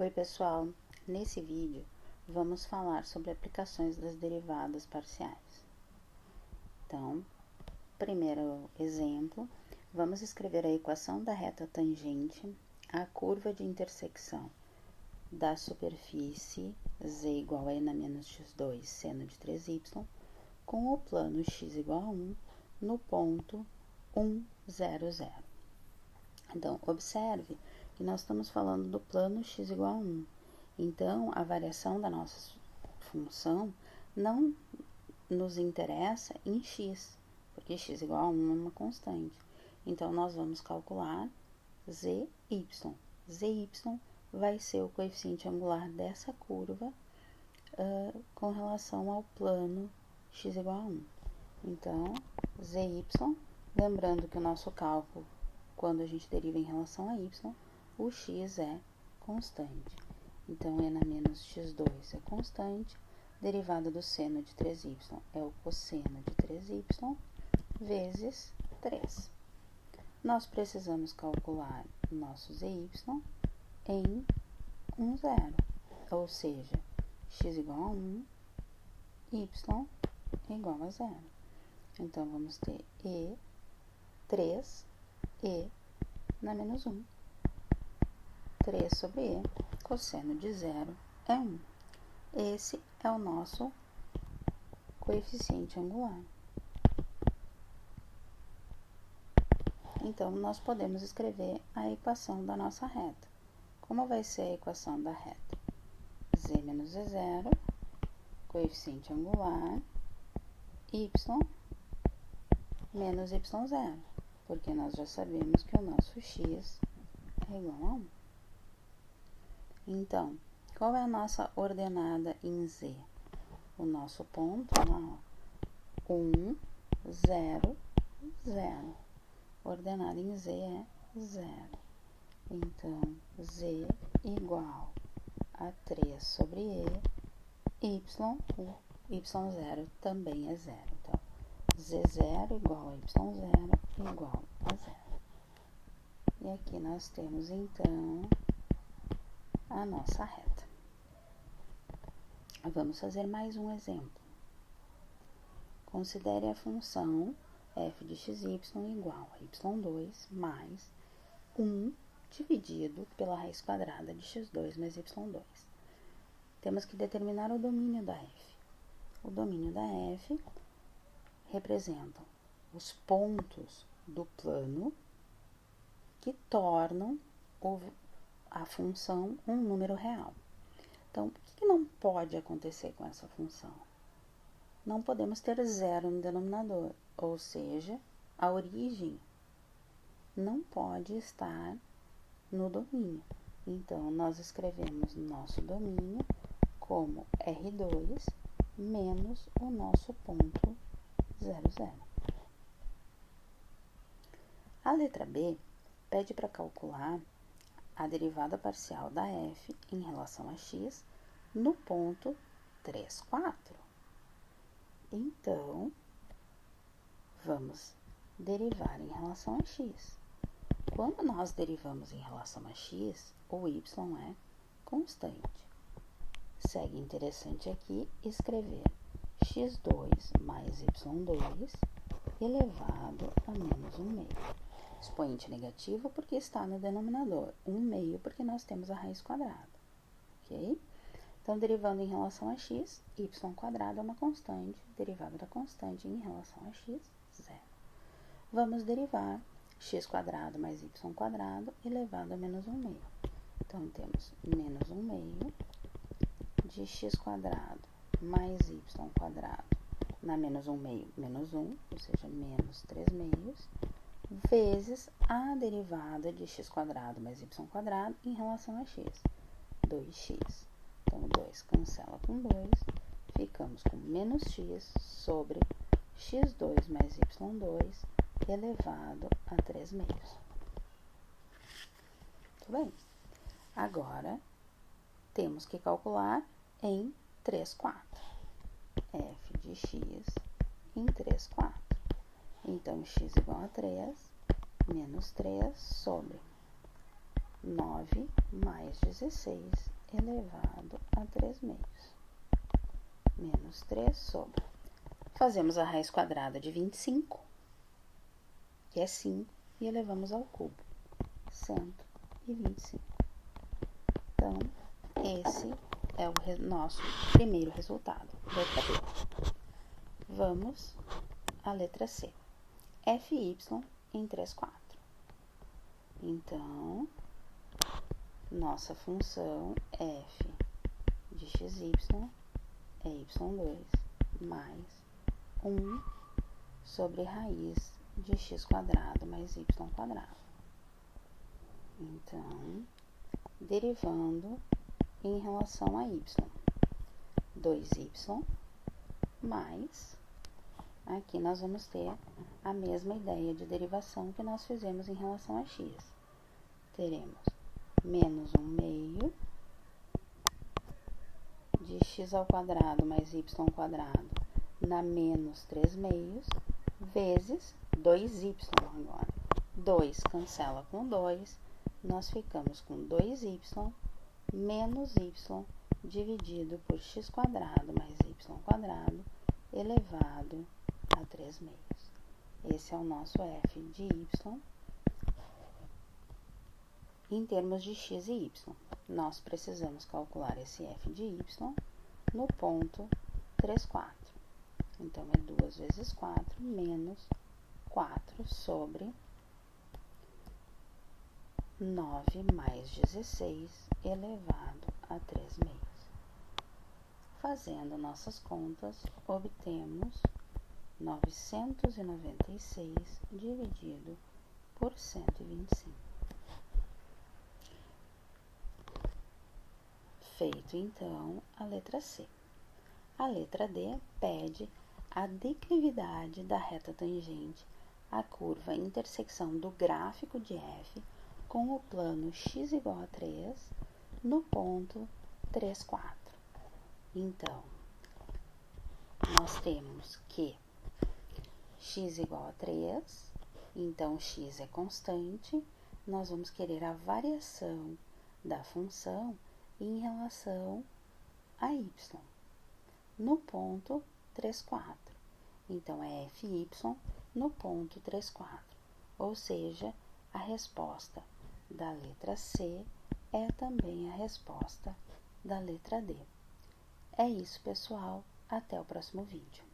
Oi pessoal, nesse vídeo vamos falar sobre aplicações das derivadas parciais. Então, primeiro exemplo, vamos escrever a equação da reta tangente à curva de intersecção da superfície z igual a n menos x2 seno de 3y com o plano x igual a 1 no ponto 1, 0, 0. Então, observe que nós estamos falando do plano x igual a 1. Então, a variação da nossa função não nos interessa em x, porque x igual a 1 é uma constante. Então, nós vamos calcular zy. Zy vai ser o coeficiente angular dessa curva com relação ao plano x igual a 1. Então, zy, lembrando que o nosso cálculo, quando a gente deriva em relação a y, o x é constante. Então, n menos x2 é constante, derivada do seno de 3y é o cosseno de 3y, vezes 3. Nós precisamos calcular nosso zy em 1, 0, ou seja, x igual a 1, y igual a 0. Então, vamos ter 3 na menos 1. 3 sobre e, cosseno de 0 é 1. Esse é o nosso coeficiente angular. Então, nós podemos escrever a equação da nossa reta. Como vai ser a equação da reta? Z menos Z0, coeficiente angular, y menos y0, porque nós já sabemos que o nosso x é igual a 1. Então, qual é a nossa ordenada em z? O nosso ponto, lá, ó, 1, 0, 0. Ordenada em z é 0. Então, z igual a 3 sobre e, y0 também é 0. Então, z0 igual a y0 igual a 0. E aqui nós temos, então, a nossa reta. Vamos fazer mais um exemplo. Considere a função f de xy igual a y2 mais 1 dividido pela raiz quadrada de x2 mais y2. Temos que determinar o domínio da f. O domínio da f representa os pontos do plano que tornam a função um número real. Então, o que não pode acontecer com essa função? Não podemos ter zero no denominador, ou seja, a origem não pode estar no domínio. Então, nós escrevemos nosso domínio como R2 menos o nosso ponto 0, 0. A letra B pede para calcular a derivada parcial da f em relação a x no ponto 3, 4. Então, vamos derivar em relação a x. Quando nós derivamos em relação a x, o y é constante. Segue interessante aqui escrever x2 mais y2 elevado a menos 1 meio. Expoente negativo porque está no denominador, 1 meio porque nós temos a raiz quadrada, ok? Então, derivando em relação a x, y quadrado é uma constante, derivada da constante em relação a x, 0. Vamos derivar x quadrado mais y quadrado elevado a menos 1 meio. Então, temos menos 1 meio de x quadrado mais y quadrado na menos 1 meio, menos 1, ou seja, menos 3 meios, vezes a derivada de x quadrado mais y quadrado em relação a x, 2x. Então, 2 cancela com 2, ficamos com menos x sobre x2 mais y2 elevado a 3 meios. Tudo bem? Agora, temos que calcular em 3, 4. f de x em 3, 4. Então, x igual a 3, menos 3 sobre 9 mais 16 elevado a 3/2. Menos 3 sobre. Fazemos a raiz quadrada de 25, que é 5, e elevamos ao cubo. 125. Então, esse é o nosso primeiro resultado, letra B. Vamos à letra C. Fy em 3/4. Então, nossa função f de xy é y2 mais 1 sobre raiz de x quadrado mais y quadrado. Então, derivando em relação a y, 2y mais, aqui nós vamos ter a mesma ideia de derivação que nós fizemos em relação a x. Teremos menos 1/2 de x ao quadrado mais y quadrado na menos 3/2 vezes 2y agora. 2 cancela com 2, nós ficamos com 2y menos y dividido por x quadrado mais y quadrado elevado a 3/2. Esse é o nosso f de y. Em termos de x e y, nós precisamos calcular esse f de y no ponto 3/4. Então, é 2 vezes 4 menos 4 sobre 9 mais 16 elevado a 3/2. Fazendo nossas contas, obtemos 996 dividido por 125. Feito, então, a letra C. A letra D pede a declividade da reta tangente à curva intersecção do gráfico de f com o plano x igual a 3 no ponto 3/4. Então, nós temos que x igual a 3, então x é constante, nós vamos querer a variação da função em relação a y, no ponto 3/4. Então, é fy no ponto 3/4, ou seja, a resposta da letra C é também a resposta da letra D. É isso, pessoal. Até o próximo vídeo.